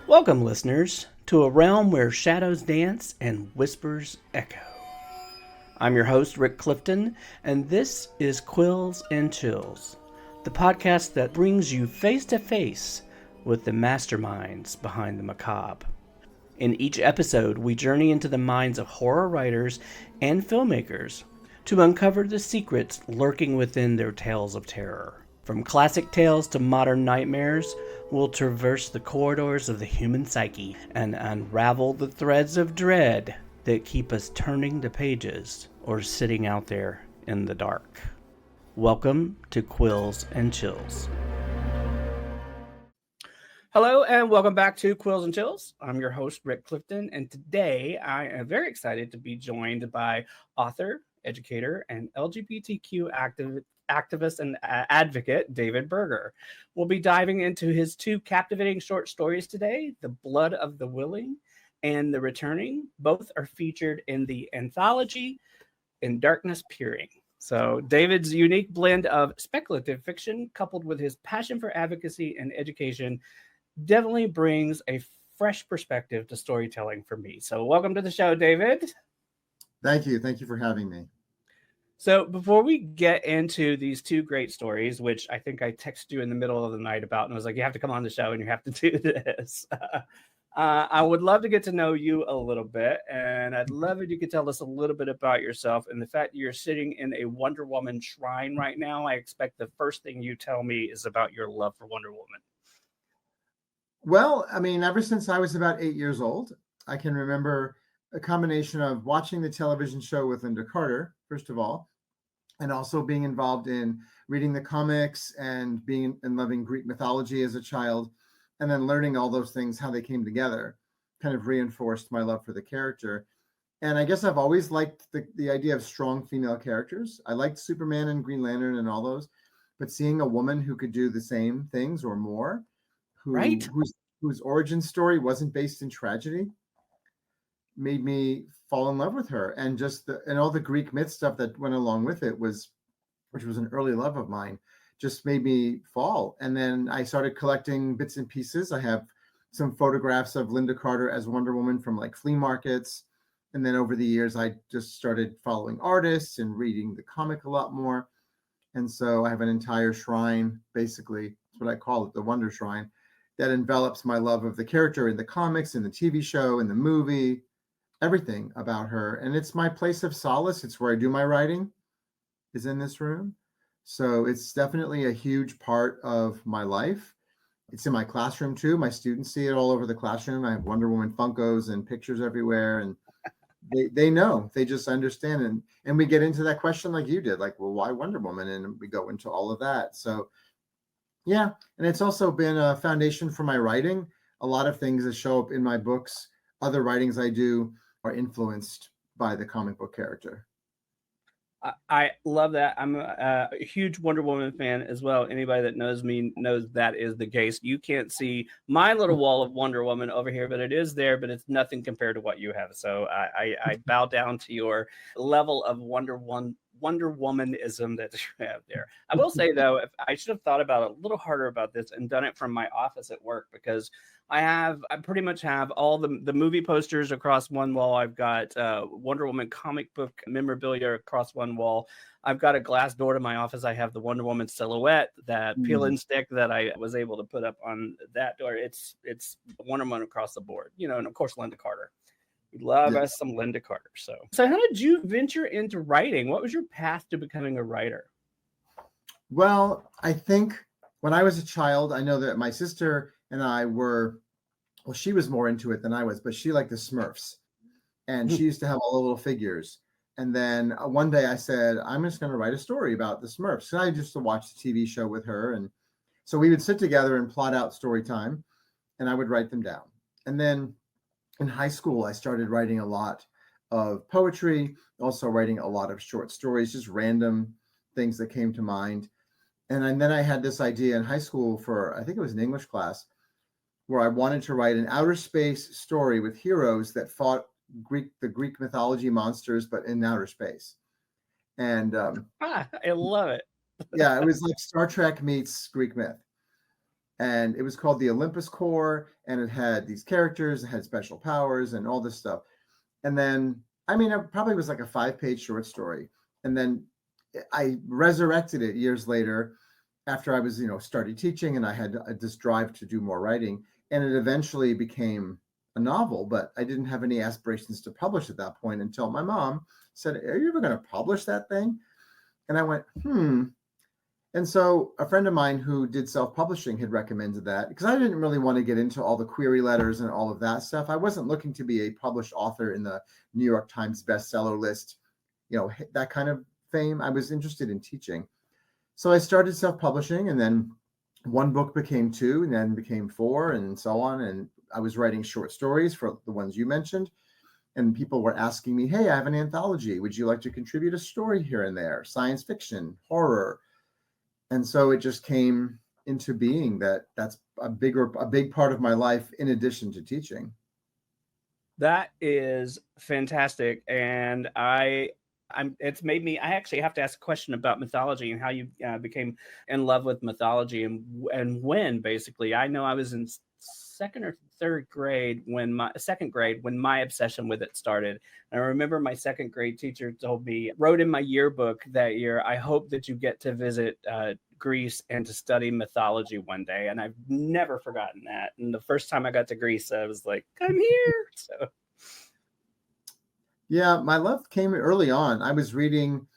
Welcome, listeners, to a realm where shadows dance and whispers echo. I'm your host, Rick Clifton, and this is Quills and Chills, the podcast that brings you face to face with the masterminds behind the macabre. In each episode, we journey into the minds of horror writers and filmmakers to uncover the secrets lurking within their tales of terror. From classic tales to modern nightmares, we'll traverse the corridors of the human psyche and unravel the threads of dread that keep us turning the pages or sitting out there in the dark. Welcome to Quills and Chills. Hello and welcome back to Quills and Chills. I'm your host, Rick Clifton, and today I am very excited to be joined by author, educator, and LGBTQ activist and advocate David Berger. We'll be diving into his two captivating short stories today, The Blood of the Willing and The Returning. Both are featured in the anthology In Darkness Peering. So David's unique blend of speculative fiction coupled with his passion for advocacy and education definitely brings a fresh perspective to storytelling for me. So welcome to the show, David. Thank you. Thank you for having me. So before we get into these two great stories, which I think I texted you in the middle of the night about, and I was like, you have to come on the show and you have to do this. I would love to get to know you a little bit, and I'd love if you could tell us a little bit about yourself and the fact that you're sitting in a Wonder Woman shrine right now. I expect the first thing you tell me is about your love for Wonder Woman. Well, I mean, ever since I was about 8 years old, I can remember a combination of watching the television show with Linda Carter, first of all, and also being involved in reading the comics and being and loving Greek mythology as a child, and then learning all those things, how they came together, kind of reinforced my love for the character. And I guess I've always liked the idea of strong female characters. I liked Superman and Green Lantern and all those, but seeing a woman who could do the same things or more, Right? whose origin story wasn't based in tragedy, made me fall in love with her. And just and all the Greek myth stuff that went along with it which was an early love of mine, just made me fall. And then I started collecting bits and pieces. I have some photographs of Linda Carter as Wonder Woman from like flea markets. And then over the years, I just started following artists and reading the comic a lot more. And so I have an entire shrine, basically, that's what I call it, the Wonder Shrine, that envelops my love of the character in the comics, in the TV show, in the movie, everything about her. And it's my place of solace. It's where I do my writing, is in this room. So it's definitely a huge part of my life. It's in my classroom too. My students see it all over the classroom. I have Wonder Woman Funkos and pictures everywhere. And they know, they just understand. And we get into that question like you did, like, well, why Wonder Woman? And we go into all of that. So yeah, and it's also been a foundation for my writing. A lot of things that show up in my books, other writings I do, are influenced by the comic book character. I love that. I'm a huge Wonder Woman fan as well. Anybody that knows me knows that is the case. You can't see my little wall of Wonder Woman over here, but it is there, but it's nothing compared to what you have. So I bow down to your level of Wonder Womanism that you have there. I will say though, if I should have thought about it a little harder about this and done it from my office at work, because I pretty much have all the movie posters across one wall. I've got Wonder Woman comic book memorabilia across one wall. I've got a glass door to my office. I have the Wonder Woman silhouette, that peel and stick that I was able to put up on that door. It's Wonder Woman across the board, and of course Linda Carter. We love us some Linda Carter. So how did you venture into writing? What was your path to becoming a writer? Well, I think when I was a child, I know that my sister and I were, well, she was more into it than I was, but she liked the Smurfs. And she used to have all the little figures. And then one day I said, I'm just going to write a story about the Smurfs. So I used to watch the TV show with her. And so we would sit together and plot out story time, and I would write them down. And then in high school, I started writing a lot of poetry, also writing a lot of short stories, just random things that came to mind. And then I had this idea in high school for, I think it was an English class, where I wanted to write an outer space story with heroes that fought the Greek mythology monsters, but in outer space. And I love it. yeah, it was like Star Trek meets Greek myth. and it was called the Olympus Corps, and it had these characters, it had special powers and all this stuff. And then, I mean, it probably was like a 5-page short story. And then I resurrected it years later after I was, started teaching, and I had this drive to do more writing. And it eventually became a novel, but I didn't have any aspirations to publish at that point until my mom said, "Are you ever going to publish that thing?" And I went, And so a friend of mine who did self-publishing had recommended that, because I didn't really want to get into all the query letters and all of that stuff. I wasn't looking to be a published author in the New York Times bestseller list, that kind of fame. I was interested in teaching. So I started self-publishing, and then one book became 2, and then became 4, and so on. And I was writing short stories for the ones you mentioned. And people were asking me, "Hey, I have an anthology. Would you like to contribute a story here and there? Science fiction, horror." And so it just came into being that's a big part of my life in addition to teaching. That is fantastic. And it's made me, I actually have to ask a question about mythology and how you became in love with mythology and when, basically. I know I was in second or third grade when my obsession with it started. And I remember my second grade teacher wrote in my yearbook that year, "I hope that you get to visit Greece and to study mythology one day." And I've never forgotten that. And the first time I got to Greece, I was like, "I'm here." So yeah, my love came early on. I was reading,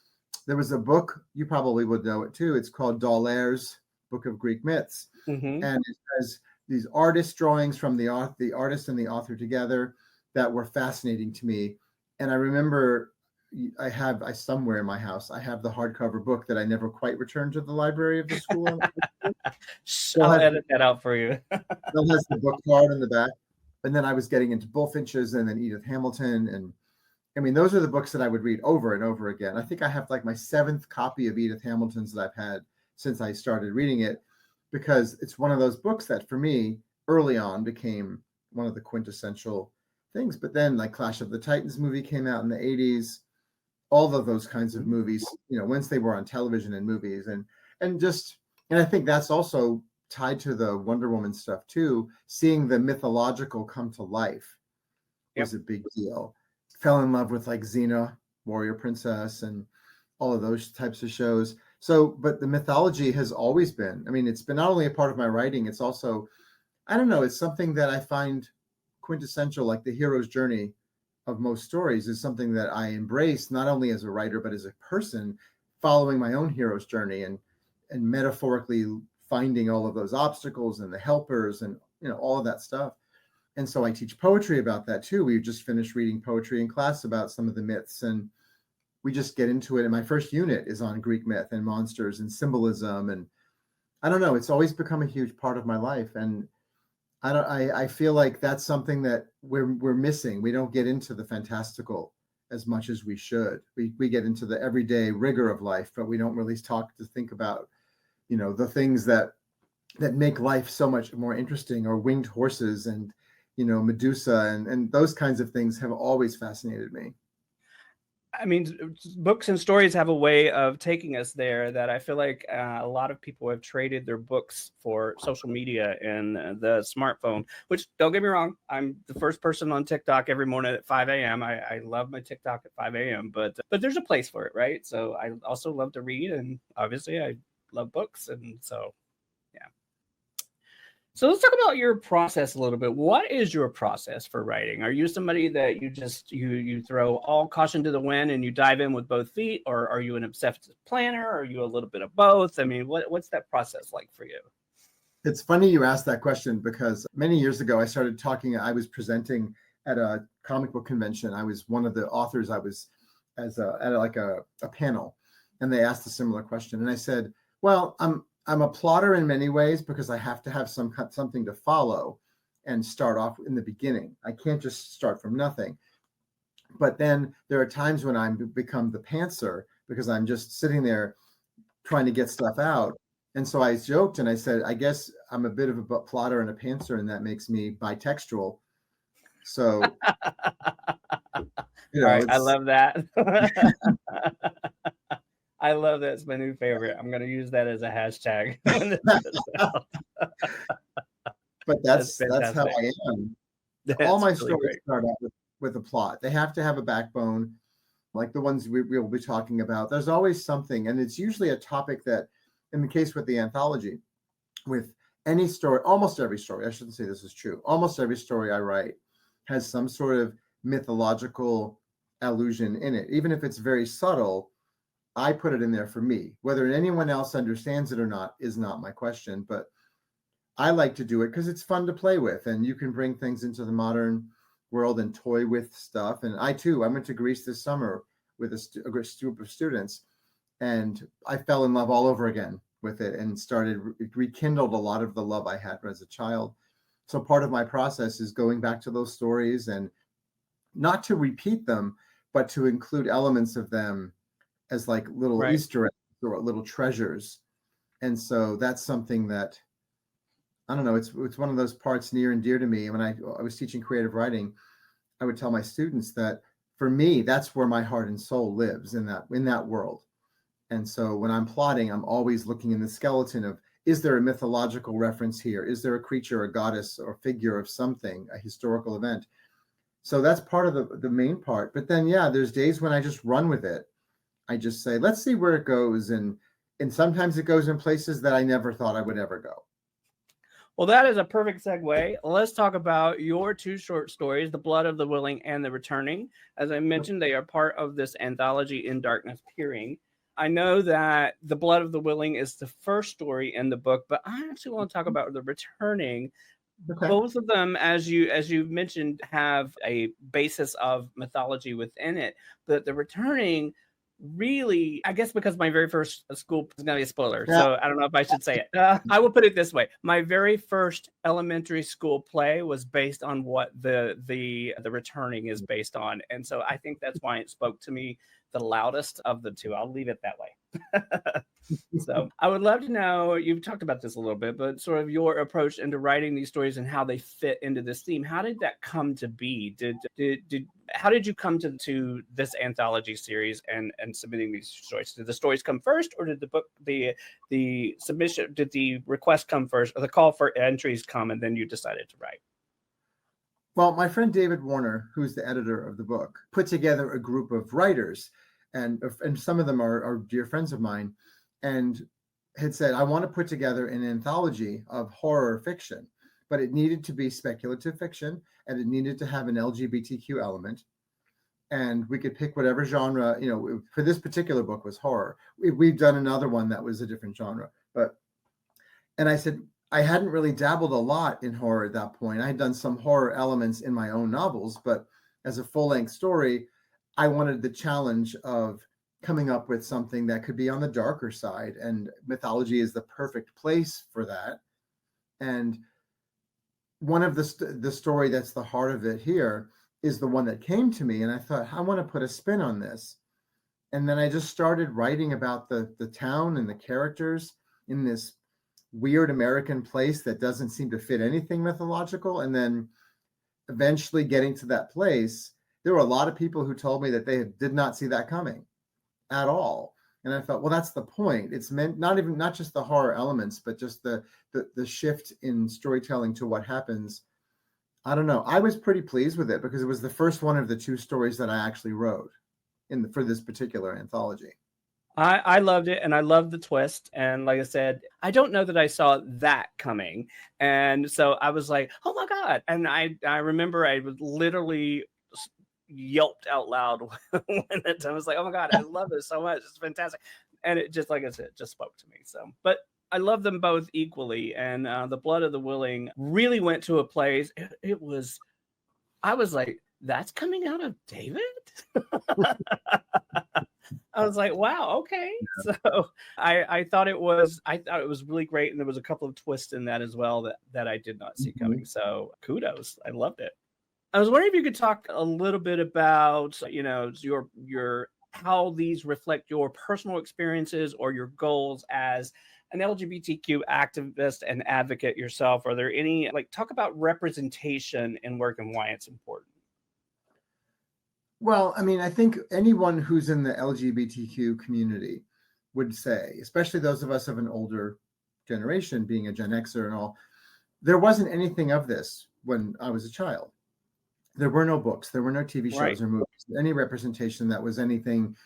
there was a book, you probably would know it too. It's called Dauler's Book of Greek Myths. mm-hmm. And it has these artist drawings from the artist and the author together that were fascinating to me. And I remember I somewhere in my house, I have the hardcover book that I never quite returned to the library of the school. I'll edit that out for you. Still has the book card in the back. And then I was getting into Bullfinches and then Edith Hamilton. And I mean, those are the books that I would read over and over again. I think I have like my 7th copy of Edith Hamilton's that I've had since I started reading it, because it's one of those books that for me early on became one of the quintessential things. But then like Clash of the Titans movie came out in the 80s, all of those kinds of movies, once they were on television and movies, and I think that's also tied to the Wonder Woman stuff too. Seeing the mythological come to life was a big deal. Fell in love with like Xena, Warrior Princess, and all of those types of shows. So, but the mythology has always been, I mean, it's been not only a part of my writing, it's also, I don't know, it's something that I find quintessential, like the hero's journey of most stories is something that I embrace, not only as a writer, but as a person, following my own hero's journey and metaphorically finding all of those obstacles and the helpers and, all of that stuff. And so I teach poetry about that too. We just finished reading poetry in class about some of the myths, and we just get into it. And my first unit is on Greek myth and monsters and symbolism. And I don't know, it's always become a huge part of my life. And I feel like that's something that we're missing. We don't get into the fantastical as much as we should. We get into the everyday rigor of life, but we don't really think about, the things that make life so much more interesting, or winged horses and, Medusa and those kinds of things have always fascinated me. I mean, books and stories have a way of taking us there that I feel like a lot of people have traded their books for social media and the smartphone, which, don't get me wrong, I'm the first person on TikTok every morning at 5 a.m. I love my TikTok at 5 a.m., but there's a place for it, right? So I also love to read, and obviously I love books, and so, yeah. So let's talk about your process a little bit. What is your process for writing? Are you somebody that you just you throw all caution to the wind and you dive in with both feet, or are you an obsessive planner? Or are you a little bit of both? I mean, what's that process like for you? It's funny you asked that question, because many years ago I was presenting at a comic book convention. I was one of the authors. I was at a panel, and they asked a similar question, and I said, well, I'm a plotter in many ways, because I have to have something to follow and start off in the beginning. I can't just start from nothing. But then there are times when I become the pantser, because I'm just sitting there trying to get stuff out. And so I joked and I said, I guess I'm a bit of a plotter and a pantser, and that makes me bitextual. So, All right, I love that. I love that. It's my new favorite. I'm going to use that as a hashtag. But That's that's how fantastic. I am. All That's my really stories great. start out with a plot. They have to have a backbone, like the ones we'll be talking about. There's always something, and it's usually a topic that, in the case with the anthology, with any story, almost every story, I shouldn't say this is true, almost every story I write has some sort of mythological allusion in it. Even if it's very subtle, I put it in there for me. Whether anyone else understands it or not is not my question, but I like to do it because it's fun to play with, and you can bring things into the modern world and toy with stuff. And I went to Greece this summer with a group of students, and I fell in love all over again with it and rekindled a lot of the love I had as a child. So part of my process is going back to those stories and not to repeat them, but to include elements of them as like little Right. Easter eggs or little treasures. And so that's something that, I don't know, it's one of those parts near and dear to me. When I was teaching creative writing, I would tell my students that for me, that's where my heart and soul lives, in that world. And so when I'm plotting, I'm always looking in the skeleton of, is there a mythological reference here? Is there a creature, a goddess, or figure of something, a historical event? So that's part of the main part. But then, yeah, there's days when I just run with it. I just say, let's see where it goes. And sometimes it goes in places that I never thought I would ever go. Well, that is a perfect segue. Let's talk about your two short stories, The Blood of the Willing and The Returning. As I mentioned, they are part of this anthology, In Darkness Peering. I know that The Blood of the Willing is the first story in the book, but I actually want to talk about The Returning. Okay. Both of them, as you mentioned, have a basis of mythology within it. But The Returning, really, I guess because my very first school is going to be a spoiler, Yeah. so I don't know if I should say it. I will put it this way: my very first elementary school play was based on what the Returning is based on, and so I think that's why it spoke to me the loudest of the two. I'll leave it that way. So I would love to know, you've talked about this a little bit, but sort of your approach into writing these stories and how they fit into this theme. How did that come to be? How did you come to this anthology series and submitting these stories? Did the stories come first, or did the submission, did the request come first, or the call for entries come and then you decided to write? Well, my friend David Warner, who's the editor of the book, put together a group of writers, and some of them are dear friends of mine, and had said, I want to put together an anthology of horror fiction, but it needed to be speculative fiction, and it needed to have an LGBTQ element. And we could pick whatever genre, for this particular book was horror. We've done another one that was a different genre, and I said, I hadn't really dabbled a lot in horror at that point. I had done some horror elements in my own novels, but as a full-length story, I wanted the challenge of coming up with something that could be on the darker side, and mythology is the perfect place for that. And one of the story that's the heart of it here is the one that came to me, and I thought, I want to put a spin on this. And then I just started writing about the town and the characters in this weird American place that doesn't seem to fit anything mythological. And then eventually getting to that place, there were a lot of people who told me that they did not see that coming at all. And I thought, well, that's the point. It's meant not just the horror elements, but just the shift in storytelling to what happens. I don't know. I was pretty pleased with it because it was the first one of the two stories that I actually wrote for this particular anthology. I loved it, and I loved the twist. And like I said, I don't know that I saw that coming. And so I was like, oh my God. And I remember I was literally yelped out loud when I was like, oh my God, I love this so much. It's fantastic. And it just, like I said, just spoke to me. So, but I love them both equally. And The Blood of the Willing really went to a place. I was like, that's coming out of David? I was like, wow, okay. So I thought it was really great, and there was a couple of twists in that as well that I did not see coming. So kudos. I loved it. I was wondering if you could talk a little bit about, your how these reflect your personal experiences or your goals as an LGBTQ activist and advocate yourself. Are there any, talk about representation in work and why it's important? Well, I mean, I think anyone who's in the LGBTQ community would say, especially those of us of an older generation, being a Gen Xer and all, there wasn't anything of this when I was a child. There were no books, there were no TV shows Right. or movies, any representation that was anything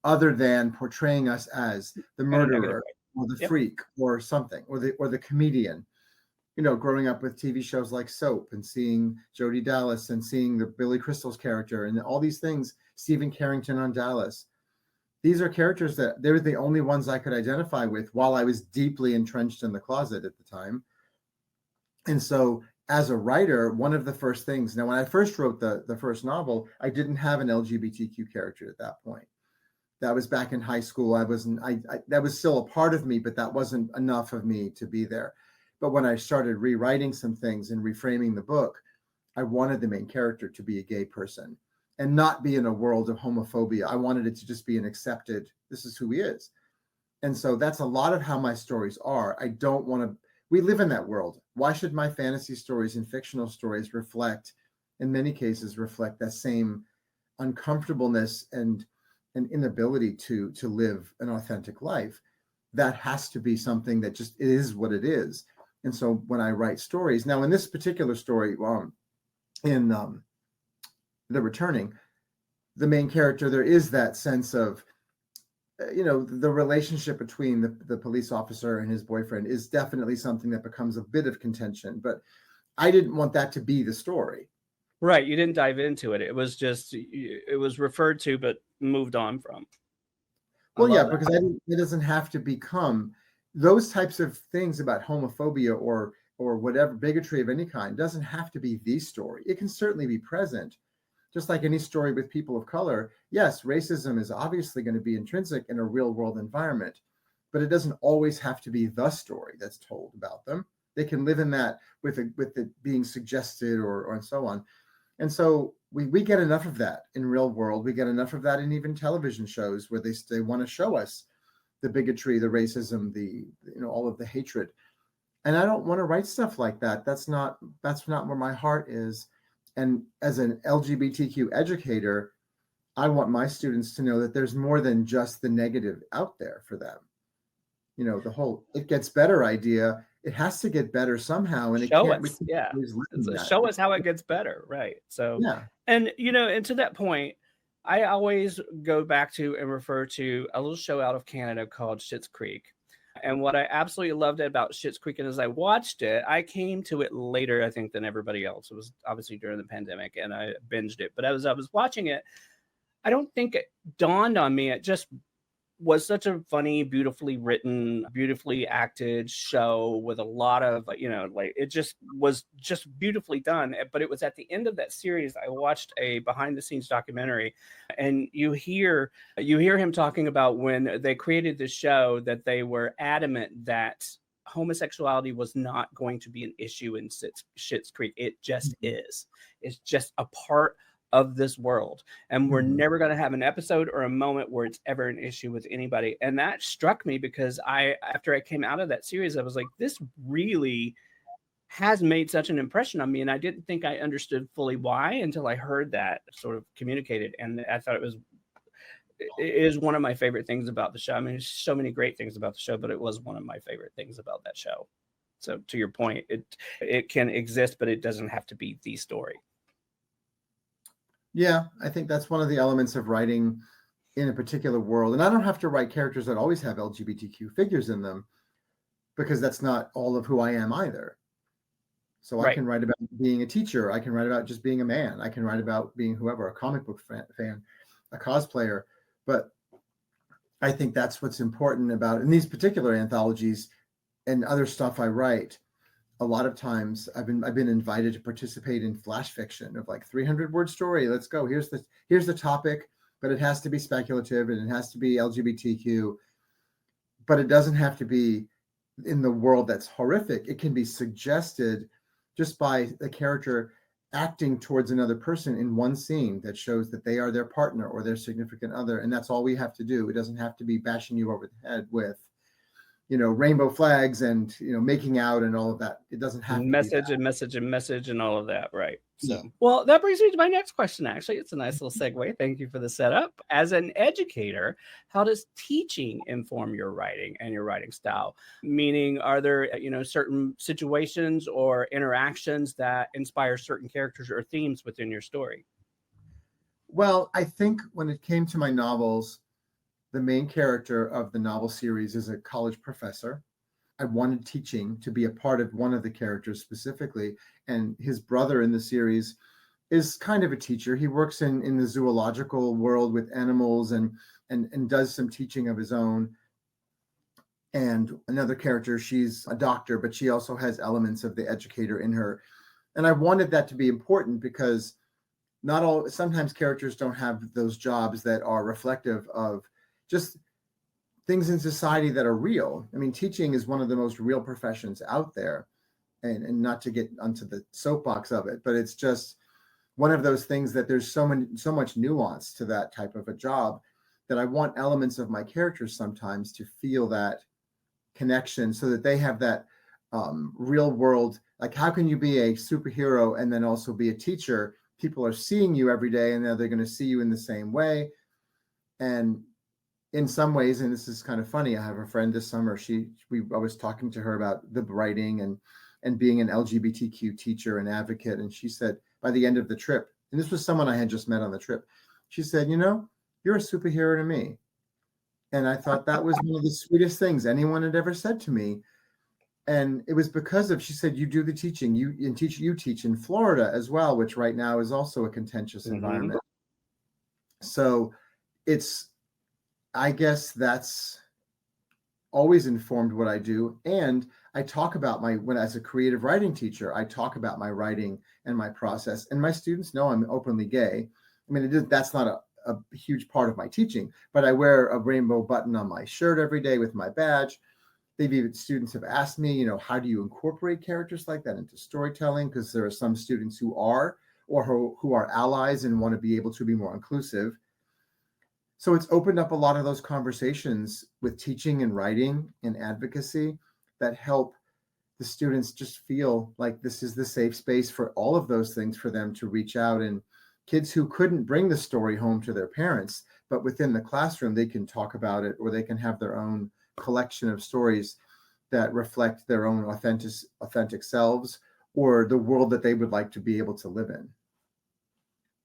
other than portraying us as the In a negative murderer way. or the Yep. freak or something, or the comedian. You know, growing up with TV shows like Soap and seeing Jodie Dallas and seeing the Billy Crystal's character and all these things, Stephen Carrington on Dallas. These are characters that they're the only ones I could identify with while I was deeply entrenched in the closet at the time. And so as a writer, one of the first things, now when I first wrote the first novel, I didn't have an LGBTQ character at that point. That was back in high school. I that was still a part of me, but that wasn't enough of me to be there. But when I started rewriting some things and reframing the book, I wanted the main character to be a gay person and not be in a world of homophobia. I wanted it to just be an accepted, this is who he is. And so that's a lot of how my stories are. I don't want to, we live in that world. Why should my fantasy stories and fictional stories reflect, in many cases, reflect that same uncomfortableness and an inability to live an authentic life? That has to be something that just is what it is. And so when I write stories, now in this particular story, in The Returning, the main character, there is that sense of, the relationship between the police officer and his boyfriend is definitely something that becomes a bit of contention, but I didn't want that to be the story. Right. You didn't dive into it. It was just, it was referred to, but moved on from. Well, yeah, because it doesn't have to become those types of things about homophobia or whatever, bigotry of any kind, doesn't have to be the story. It can certainly be present, just like any story with people of color. Yes, racism is obviously going to be intrinsic in a real world environment, but it doesn't always have to be the story that's told about them. They can live in that with it being suggested or and so on. And so we get enough of that in real world. We get enough of that in even television shows where they want to show us the bigotry, the racism, all of the hatred. And I don't want to write stuff like that. That's not where my heart is. And as an LGBTQ educator, I want my students to know that there's more than just the negative out there for them. The whole "it gets better" idea, it has to get better somehow, and Show we us. can't Yeah. always live in that. Show us how it gets better. Right. So, Yeah. and, and to that point, I always go back to and refer to a little show out of Canada called Schitt's Creek. And what I absolutely loved about Schitt's Creek, and as I watched it, I came to it later, I think, than everybody else. It was obviously during the pandemic, and I binged it. But as I was watching it, I don't think it dawned on me. It just was such a funny, beautifully written, beautifully acted show with a lot of, it just was just beautifully done. But it was at the end of that series, I watched a behind the scenes documentary, and you hear him talking about when they created the show that they were adamant that homosexuality was not going to be an issue in Schitt's Creek. It just is. It's just a part of this world, and we're never going to have an episode or a moment where it's ever an issue with anybody. And that struck me because after I came out of that series, I was like, this really has made such an impression on me, and I didn't think I understood fully why until I heard that sort of communicated. And I thought it is one of my favorite things about the show. I mean, there's so many great things about the show, but it was one of my favorite things about that show. So to your point, it can exist, but it doesn't have to be the story. Yeah, I think that's one of the elements of writing in a particular world. And I don't have to write characters that always have LGBTQ figures in them, because that's not all of who I am either. So I can write about being a teacher. I can write about just being a man. I can write about being whoever, a comic book fan, a cosplayer. But I think that's what's important about in these particular anthologies and other stuff I write. A lot of times I've been invited to participate in flash fiction of like 300-word story. Let's go. Here's the topic, but it has to be speculative and it has to be LGBTQ, but it doesn't have to be in the world that's horrific. It can be suggested just by the character acting towards another person in one scene that shows that they are their partner or their significant other. And that's all we have to do. It doesn't have to be bashing you over the head with rainbow flags and, making out and all of that. It doesn't have to be message that. and message and message and all of that, right? So, Yeah. well, that brings me to my next question. Actually, it's a nice little segue. Thank you for the setup. As an educator, how does teaching inform your writing and your writing style? Meaning, are there certain situations or interactions that inspire certain characters or themes within your story? Well, I think when it came to my novels, the main character of the novel series is a college professor. I wanted teaching to be a part of one of the characters specifically, and his brother in the series is kind of a teacher. He works in the zoological world with animals and does some teaching of his own. And another character, she's a doctor, but she also has elements of the educator in her. And I wanted that to be important because sometimes characters don't have those jobs that are reflective of just things in society that are real. I mean, teaching is one of the most real professions out there, and not to get onto the soapbox of it, but it's just one of those things that there's so much nuance to that type of a job that I want elements of my characters sometimes to feel that connection so that they have that real world. Like, how can you be a superhero and then also be a teacher? People are seeing you every day and now they're going to see you in the same way. And in some ways, and this is kind of funny, I have a friend this summer, I was talking to her about the writing and being an LGBTQ teacher and advocate. And she said, by the end of the trip, and this was someone I had just met on the trip, she said, you're a superhero to me. And I thought that was one of the sweetest things anyone had ever said to me. And it was because she said, you do the teaching, you teach in Florida as well, which right now is also a contentious environment. So I guess that's always informed what I do. And I talk about as a creative writing teacher, I talk about my writing and my process, and my students know I'm openly gay. I mean, that's not a huge part of my teaching, but I wear a rainbow button on my shirt every day with my badge. Students have asked me, how do you incorporate characters like that into storytelling? Because there are some students who are, or who are allies and want to be able to be more inclusive. So it's opened up a lot of those conversations with teaching and writing and advocacy that help the students just feel like this is the safe space for all of those things for them to reach out. And kids who couldn't bring the story home to their parents, but within the classroom, they can talk about it, or they can have their own collection of stories that reflect their own authentic selves, or the world that they would like to be able to live in.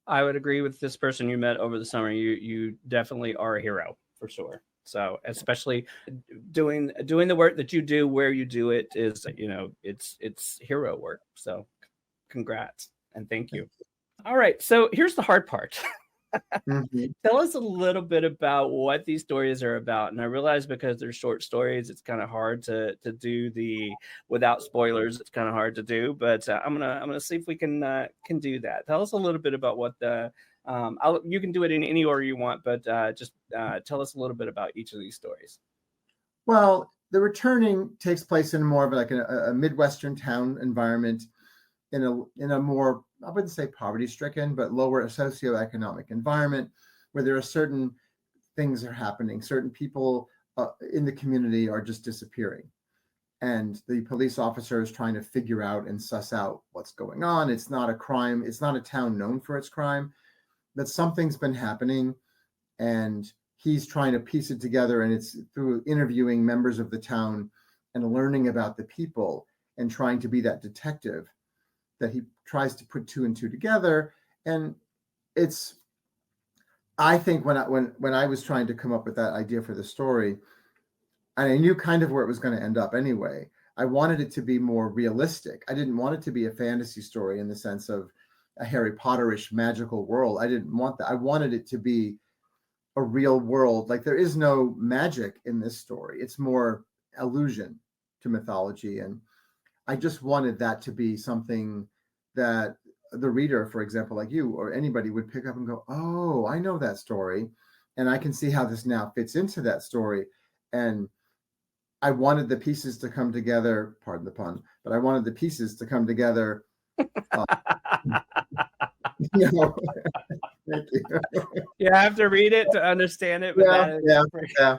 I would agree with this person you met over the summer. You definitely are a hero for sure. So especially doing the work that you do where you do it is, it's hero work. So congrats and thank you. All right. So here's the hard part. Tell us a little bit about what these stories are about. And I realize because they're short stories, it's kind of hard to do without spoilers. It's kind of hard to do, but I'm gonna see if we can do that. Tell us a little bit about what you can do it in any order you want, but just tell us a little bit about each of these stories. Well, The Returning takes place in more of like a Midwestern town environment, in a more, I wouldn't say poverty-stricken, but lower socioeconomic environment, where there are certain things are happening. Certain people in the community are just disappearing. And the police officer is trying to figure out and suss out what's going on. It's not a crime. It's not a town known for its crime, but something's been happening. And he's trying to piece it together. And it's through interviewing members of the town and learning about the people and trying to be that detective that he tries to put two and two together. And I think when I was trying to come up with that idea for the story, and I knew kind of where it was going to end up anyway, I wanted it to be more realistic. I didn't want it to be a fantasy story in the sense of a Harry Potterish magical world. I didn't want that. I wanted it to be a real world. Like, there is no magic in this story. It's more allusion to mythology. And I just wanted that to be something that the reader, for example, like you or anybody, would pick up and go, oh, I know that story. And I can see how this now fits into that story. And I wanted the pieces to come together, pardon the pun, but I wanted the pieces to come together. Thank you. You have to read it to understand it. But Yeah.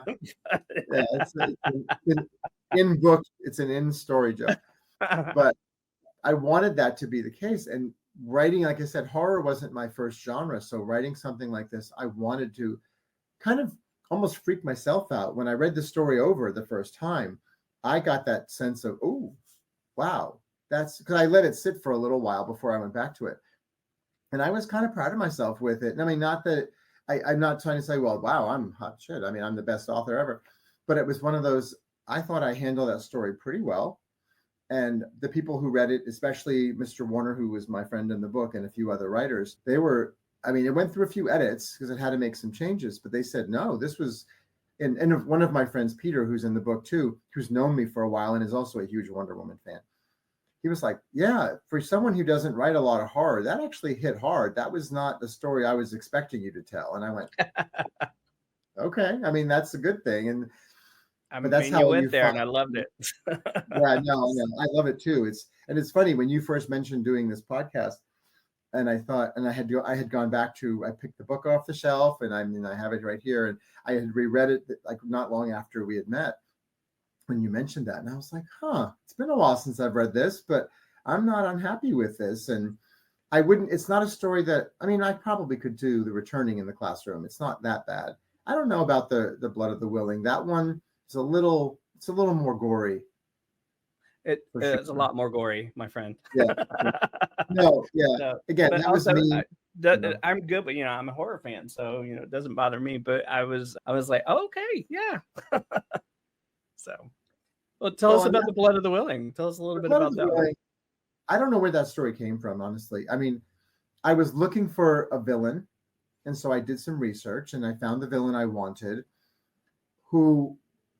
in book, it's an in story joke. But I wanted that to be the case. And writing, like I said, horror wasn't my first genre. So writing something like this, I wanted to kind of almost freak myself out. When I read the story over the first time, I got that sense of, oh, wow. That's because I let it sit for a little while before I went back to it. And I was kind of proud of myself with it. And I mean, not that I'm not trying to say, well, wow, I'm hot shit. I mean, I'm the best author ever. But it was one of those, I thought I handled that story pretty well. And the people who read it, especially Mr. Warner, who was my friend in the book, and a few other writers, they were, I mean, it went through a few edits because it had to make some changes, but they said, no, this was, and one of my friends, Peter, who's in the book too, who's known me for a while and is also a huge Wonder Woman fan. He was like, yeah, for someone who doesn't write a lot of horror, that actually hit hard. That was not the story I was expecting you to tell. And I went, okay, I mean, that's a good thing. And but that's how you went you there, find, and I loved it. yeah, no, I love it too. It's funny when you first mentioned doing this podcast, and I thought, and I had gone back to, I picked the book off the shelf, and I mean, I have it right here, and I had reread it like not long after we had met when you mentioned that, and I was like, huh, it's been a while since I've read this, but I'm not unhappy with this, and I wouldn't. It's not a story that, I mean, I probably could do The Returning in the classroom. It's not that bad. I don't know about the Blood of the Willing. That one is it's a little more gory. It's Sure. a lot more gory, my friend. Yeah. No, yeah. So, Again, but that was also, me. I'm good, but I'm a horror fan, so it doesn't bother me. But I was like, oh, okay, yeah. So, well, tell us about The Blood of the Willing. Tell us a little bit about that one. I don't know where that story came from, honestly. I mean, I was looking for a villain, and so I did some research, and I found the villain I wanted, who,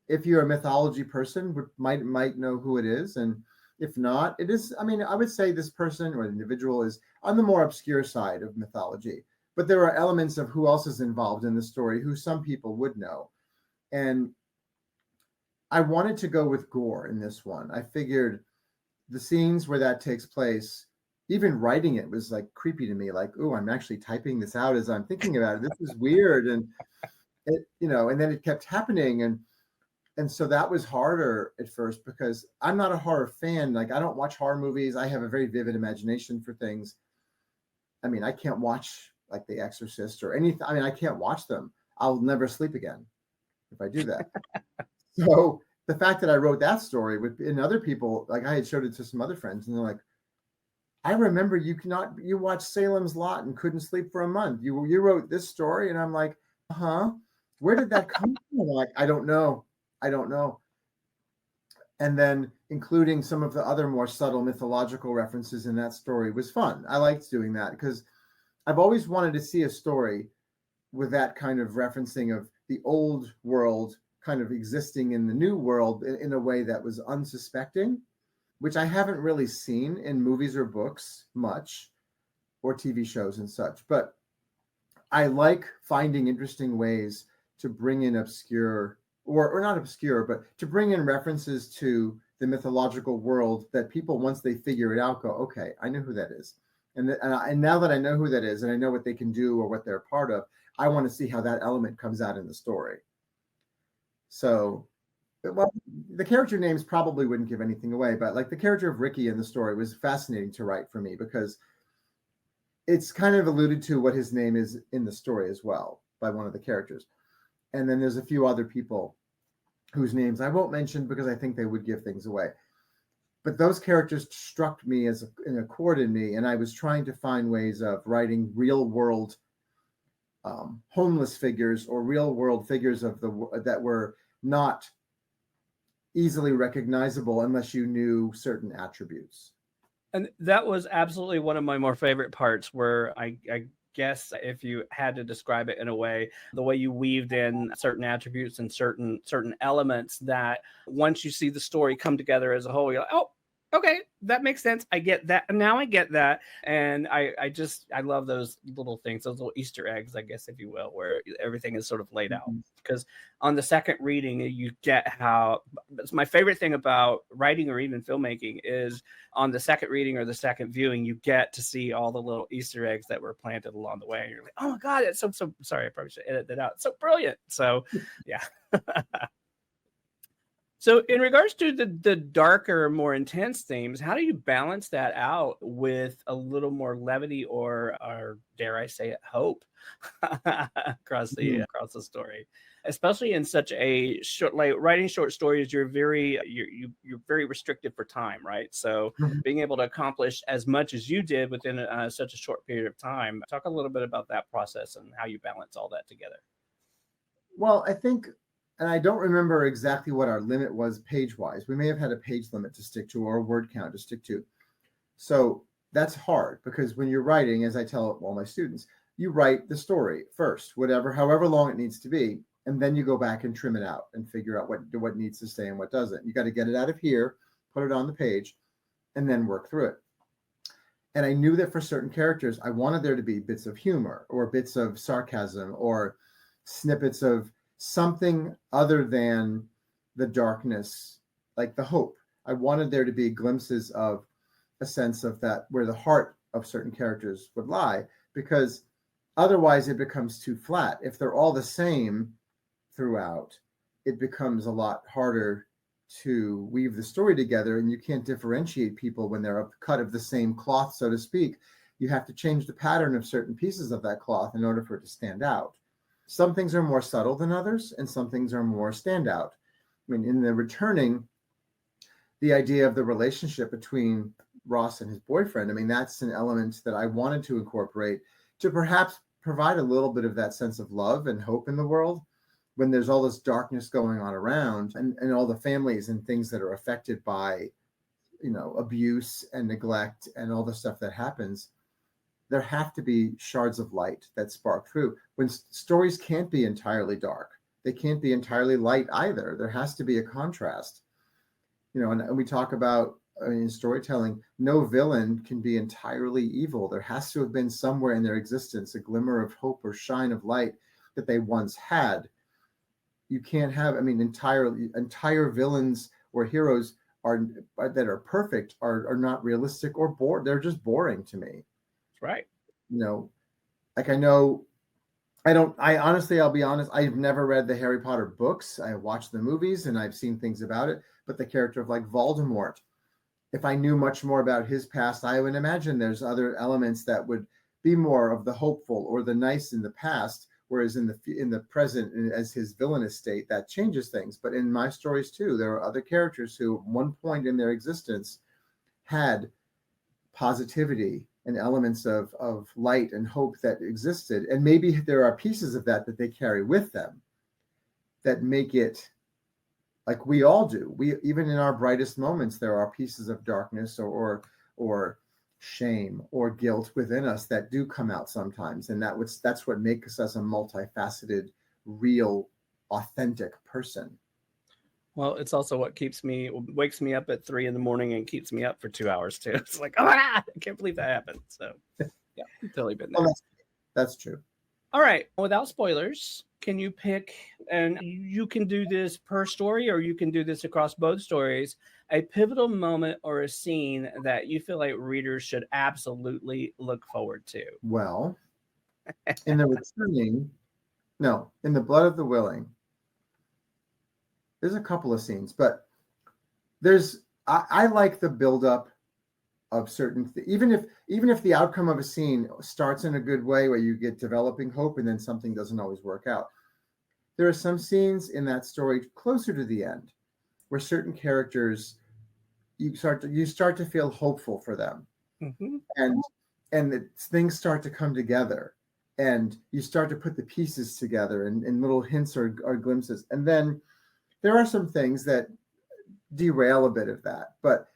if you're a mythology person, might know who it is, and if not, it is. I mean, I would say this person or individual is on the more obscure side of mythology, but there are elements of who else is involved in the story who some people would know, and I wanted to go with gore in this one. I figured the scenes where that takes place, even writing it was like creepy to me. Like, oh, I'm actually typing this out as I'm thinking about it. This is weird, and it, and then it kept happening, and so that was harder at first because I'm not a horror fan. Like, I don't watch horror movies. I have a very vivid imagination for things. I mean, I can't watch like The Exorcist or anything. I mean, I can't watch them. I'll never sleep again if I do that. So the fact that I wrote that story and other people, like I had showed it to some other friends, and they're like, I remember you watched Salem's Lot and couldn't sleep for a month. You wrote this story, and I'm like, where did that come from? I'm like, I don't know. And then including some of the other more subtle mythological references in that story was fun. I liked doing that because I've always wanted to see a story with that kind of referencing of the old world kind of existing in the new world in a way that was unsuspecting, which I haven't really seen in movies or books much, or TV shows and such. But I like finding interesting ways to bring in obscure, or not obscure, but to bring in references to the mythological world that people, once they figure it out, go, okay, I know who that is. And now that I know who that is and I know what they can do or what they're a part of, I want to see how that element comes out in the story. So, well, the character names probably wouldn't give anything away, but like the character of Ricky in the story was fascinating to write for me because it's kind of alluded to what his name is in the story as well by one of the characters. And then there's a few other people whose names I won't mention because I think they would give things away. But those characters struck me as an chord in me, and I was trying to find ways of writing real world homeless figures or real world figures that were not easily recognizable unless you knew certain attributes. And that was absolutely one of my more favorite parts, where I guess if you had to describe it in a way, the way you weaved in certain attributes and certain elements that once you see the story come together as a whole, you're like, oh, okay, that makes sense. I get that. Now I get that. And I love those little things, those little Easter eggs, I guess, if you will, where everything is sort of laid out. Because on the second reading, you get how, it's my favorite thing about writing or even filmmaking is on the second reading or the second viewing, you get to see all the little Easter eggs that were planted along the way. And you're like, oh my God, it's so sorry, I probably should edit that out. It's so brilliant. So yeah. So, in regards to the darker, more intense themes, how do you balance that out with a little more levity or dare I say it, hope Mhm. across the story, especially in such a short, like writing short stories, you're very restricted for time, right? So, Mhm. being able to accomplish as much as you did within such a short period of time, talk a little bit about that process and how you balance all that together. Well, I think, and I don't remember exactly what our limit was page wise. We may have had a page limit to stick to or a word count to stick to. So that's hard because when you're writing, as I tell all my students, you write the story first, whatever, however long it needs to be, and then you go back and trim it out and figure out what needs to stay and what doesn't. You got to get it out of here, put it on the page, and then work through it. And I knew that for certain characters, I wanted there to be bits of humor or bits of sarcasm or snippets of something other than the darkness, like the hope. I wanted there to be glimpses of a sense of that where the heart of certain characters would lie, because otherwise it becomes too flat. If they're all the same throughout, it becomes a lot harder to weave the story together, and you can't differentiate people when they're a cut of the same cloth, so to speak. You have to change the pattern of certain pieces of that cloth in order for it to stand out. Some things are more subtle than others, and some things are more standout. I mean, in the returning, the idea of the relationship between Ross and his boyfriend, I mean, that's an element that I wanted to incorporate to perhaps provide a little bit of that sense of love and hope in the world when there's all this darkness going on around, and all the families and things that are affected by, abuse and neglect and all the stuff that happens. There have to be shards of light that spark through. When stories can't be entirely dark, they can't be entirely light either. There has to be a contrast. And we talk about, in storytelling, no villain can be entirely evil. There has to have been somewhere in their existence a glimmer of hope or shine of light that they once had. You can't have, I mean, entire villains or heroes are that are perfect are not realistic or bored. They're just boring to me. Right. You know, like I know I honestly, I'll be honest, I've never read the Harry Potter books. I watched the movies and I've seen things about it, but the character of like Voldemort, if I knew much more about his past, I would imagine there's other elements that would be more of the hopeful or the nice in the past, whereas in the present, as his villainous state, that changes things. But in my stories too, there are other characters who, at one point in their existence, had positivity and elements of light and hope that existed, and maybe there are pieces of that they carry with them that make it like we all do. We, even in our brightest moments, there are pieces of darkness or shame or guilt within us that do come out sometimes, and that's what makes us a multifaceted, real, authentic person. Well, it's also what wakes me up at 3 a.m. and keeps me up for 2 hours too. It's like, oh my God, I can't believe that happened. So yeah, totally been there. Well, that's true. All right. Without spoilers, can you pick, and you can do this per story or you can do this across both stories, a pivotal moment or a scene that you feel like readers should absolutely look forward to? Well, in the returning, no, in the Blood of the Willing, there's a couple of scenes, but I like the buildup of certain even if the outcome of a scene starts in a good way where you get developing hope and then something doesn't always work out. There are some scenes in that story closer to the end where certain characters you start to feel hopeful for them, Mm-hmm. and things start to come together, and you start to put the pieces together and little hints or glimpses, and then there are some things that derail a bit of that, but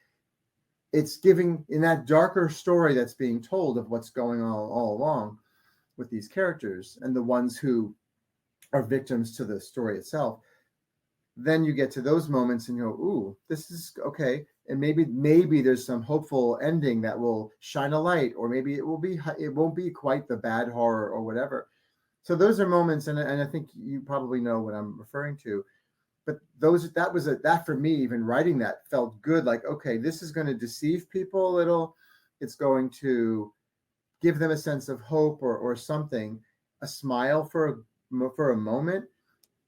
it's giving in that darker story that's being told of what's going on all along with these characters and the ones who are victims to the story itself. Then you get to those moments and you go, ooh, this is okay. And maybe there's some hopeful ending that will shine a light, or maybe it won't be quite the bad horror or whatever. So those are moments, and I think you probably know what I'm referring to. But that for me, even writing that felt good. Like, okay, this is going to deceive people a little. It's going to give them a sense of hope or something, a smile for a moment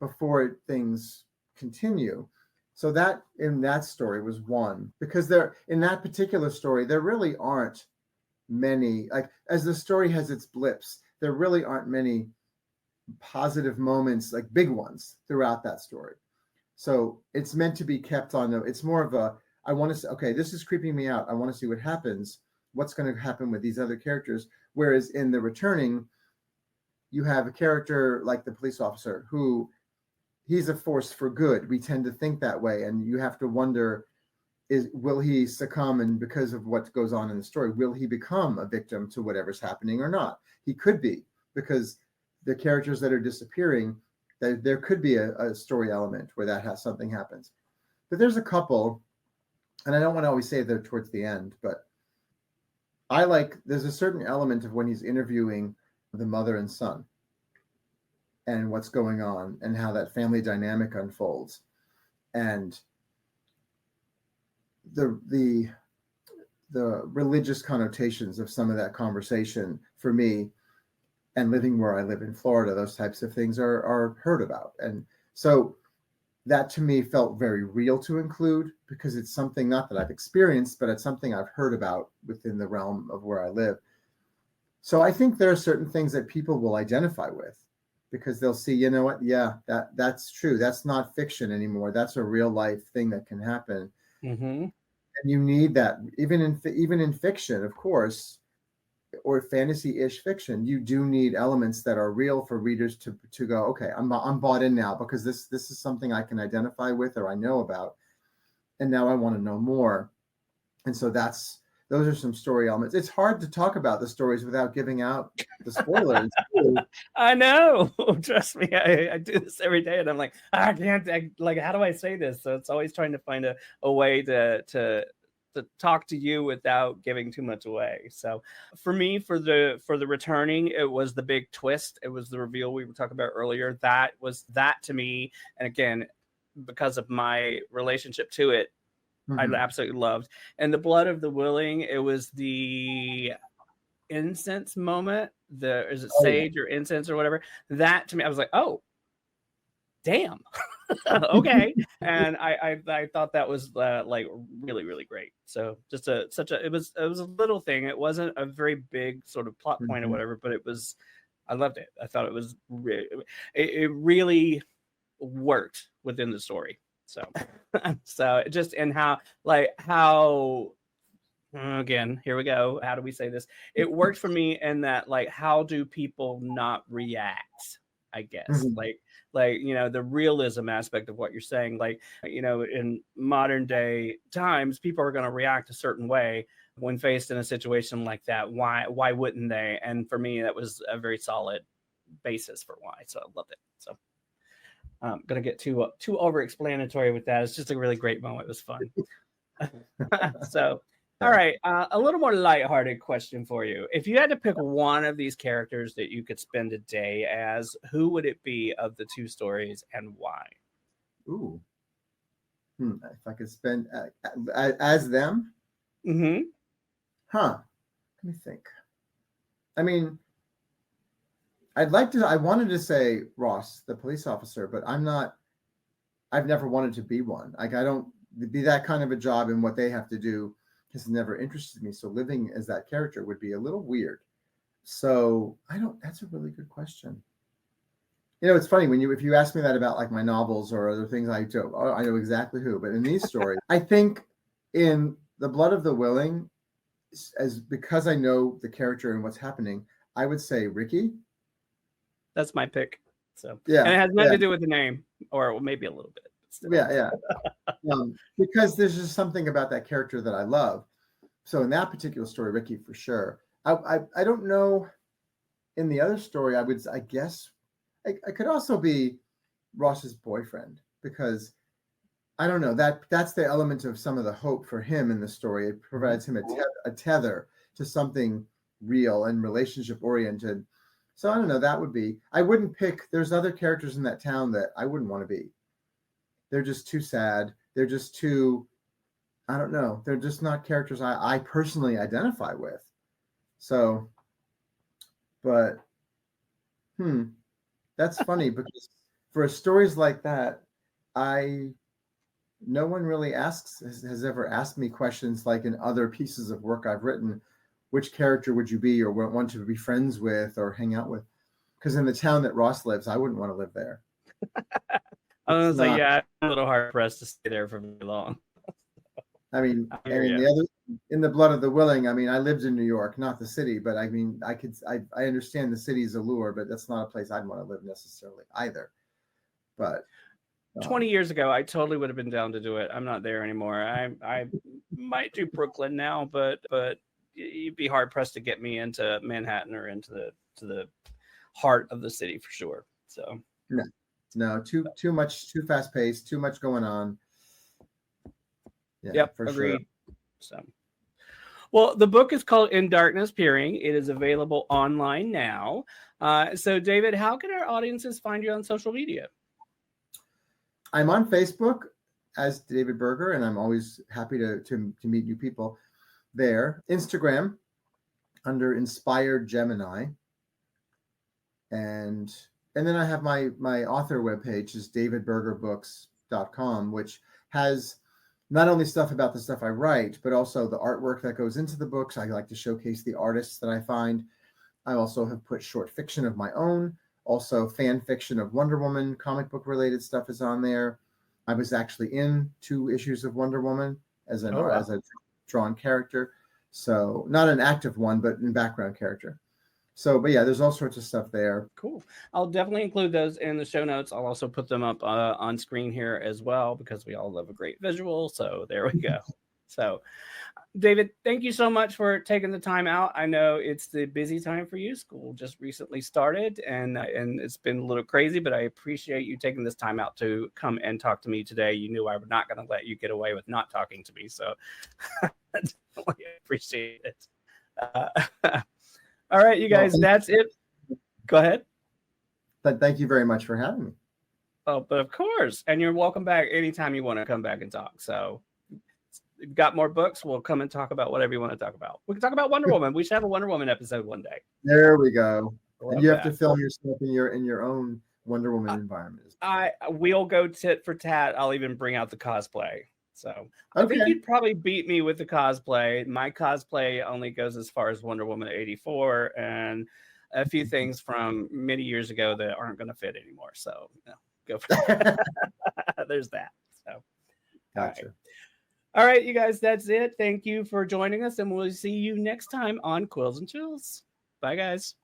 before things continue. So that in that story was one, because there in that particular story, there really aren't many, like as the story has its blips, there really aren't many positive moments, like big ones throughout that story. So it's meant to be kept on. It's more of a, I want to say, okay, this is creeping me out. I want to see what happens. What's going to happen with these other characters? Whereas in The Returning, you have a character like the police officer who he's a force for good. We tend to think that way. And you have to wonder, will he succumb, and because of what goes on in the story, will he become a victim to whatever's happening or not? He could be, because the characters that are disappearing, there could be a story element where something happens. But there's a couple, and I don't want to always say they're towards the end, but there's a certain element of when he's interviewing the mother and son and what's going on and how that family dynamic unfolds. And the religious connotations of some of that conversation for me, and living where I live in Florida, those types of things are heard about. And so that to me felt very real to include, because it's something not that I've experienced, but it's something I've heard about within the realm of where I live. So I think there are certain things that people will identify with, because they'll see, you know what? Yeah, that's true. That's not fiction anymore. That's a real life thing that can happen. Mm-hmm. And you need that even in fiction, of course, or fantasy-ish fiction. You do need elements that are real for readers to go, okay, I'm bought in now, because this is something I can identify with or I know about, and now I want to know more. And so those are some story elements. It's hard to talk about the stories without giving out the spoilers. I know. Trust me, I do this every day, and I'm like, I can't. How do I say this? So it's always trying to find a way to talk to you without giving too much away. So for me, for the Returning, it was the big twist. It was the reveal we were talking about earlier. That to me, and again, because of my relationship to it, I absolutely loved. And the Blood of the Willing, it was the incense moment. Is it sage or incense or whatever? That to me, I was like, oh, damn. Okay. And I thought that was like really, really great. So just it was a little thing. It wasn't a very big sort of plot point or whatever, but I loved it. I thought it really worked within the story. So so just, and how again, here we go. How do we say this? It worked for me in that, like, how do people not react? I guess, the realism aspect of what you're saying, in modern day times, people are going to react a certain way when faced in a situation like that. Why wouldn't they? And for me, that was a very solid basis for why. So I loved it. So I'm gonna get too over explanatory with that. It's just a really great moment. It was fun. So. All right, a little more lighthearted question for you. If you had to pick one of these characters that you could spend a day as, who would it be of the two stories, and why? Ooh. If I could spend as them? Mm-hmm. Huh. Let me think. I mean, I wanted to say Ross, the police officer, but I've never wanted to be one. Like, I don't be that kind of a job, and what they have to do has never interested me. So living as that character would be a little weird. So that's a really good question. It's funny if you ask me that about like my novels or other things, I know exactly who, but in these stories, I think in The Blood of the Willing, because I know the character and what's happening, I would say Ricky. That's my pick. So yeah, and it has nothing to do with the name, or maybe a little bit. Yeah. Because there's just something about that character that I love. So in that particular story, Ricky for sure. I don't know. In the other story, I guess I could also be Ross's boyfriend, because I don't know, that's the element of some of the hope for him in the story. It provides him a tether to something real and relationship oriented. So I don't know. I wouldn't pick. There's other characters in that town that I wouldn't want to be. They're just too sad. They're just too, I don't know. They're just not characters I personally identify with. So, but, that's funny, because for stories like that, I no one really has ever asked me questions like in other pieces of work I've written, which character would you be or want to be friends with or hang out with? Because in the town that Ross lives, I wouldn't want to live there. I was It's like, not. yeah, I'm a little hard pressed to stay there for very long. I mean, I I hear mean you. the other in the blood of the willing. I mean, I lived in New York, not the city, but I mean, I understand the city's allure, but that's not a place I'd want to live necessarily either. But 20 years ago, I totally would have been down to do it. I'm not there anymore. I might do Brooklyn now, but you'd be hard pressed to get me into Manhattan or into the heart of the city for sure. So no, too much, too fast paced, too much going on. Yeah, yep, for agreed. sure. So, well, the book is called In Darkness Peering. It is available online now. So, David, how can our audiences find you on social media? I'm on Facebook as David Berger, and I'm always happy to meet new people there. Instagram under Inspired Gemini, and then I have my author webpage is davidbergerbooks.com, which has not only stuff about the stuff I write, but also the artwork that goes into the books. I like to showcase the artists that I find. I also have put short fiction of my own. Also, fan fiction of Wonder Woman, comic book related stuff is on there. I was actually in 2 issues of Wonder Woman as as a drawn character. So not an active one, but in background character. So, but yeah, there's all sorts of stuff there. Cool. I'll definitely include those in the show notes. I'll also put them up on screen here as well because we all love a great visual. So there we go. So, David, thank you so much for taking the time out. I know it's the busy time for you. School just recently started, and it's been a little crazy, but I appreciate you taking this time out to come and talk to me today. You knew I was not going to let you get away with not talking to me, so I definitely appreciate it. All right, you guys, that's it. Go ahead. Thank you very much for having me. Oh, but of course, and you're welcome back anytime you want to come back and talk. So, you've got more books, we'll come and talk about whatever you want to talk about. We can talk about Wonder Woman. We should have a Wonder Woman episode one day. There we go. And you have to film yourself in your own Wonder Woman environment. We'll go tit for tat. I'll even bring out the cosplay. So I think you'd probably beat me with the cosplay. My cosplay only goes as far as Wonder Woman 84 and a few things from many years ago that aren't going to fit anymore. So go for that. There's that. So gotcha. All right, you guys, that's it. Thank you for joining us, and we'll see you next time on Quills and Chills. Bye, guys.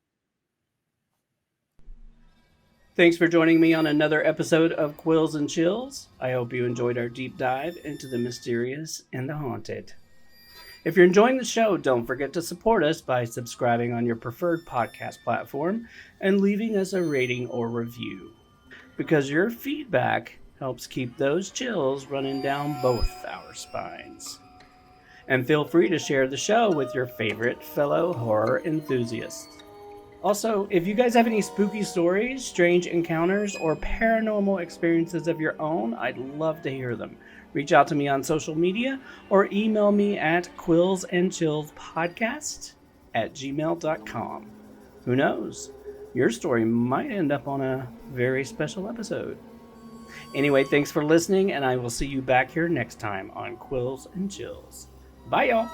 Thanks for joining me on another episode of Quills and Chills. I hope you enjoyed our deep dive into the mysterious and the haunted. If you're enjoying the show, don't forget to support us by subscribing on your preferred podcast platform and leaving us a rating or review. Because your feedback helps keep those chills running down both our spines. And feel free to share the show with your favorite fellow horror enthusiasts. Also, if you guys have any spooky stories, strange encounters, or paranormal experiences of your own, I'd love to hear them. Reach out to me on social media or email me at quillsandchillspodcast@gmail.com. Who knows? Your story might end up on a very special episode. Anyway, thanks for listening, and I will see you back here next time on Quills and Chills. Bye, y'all.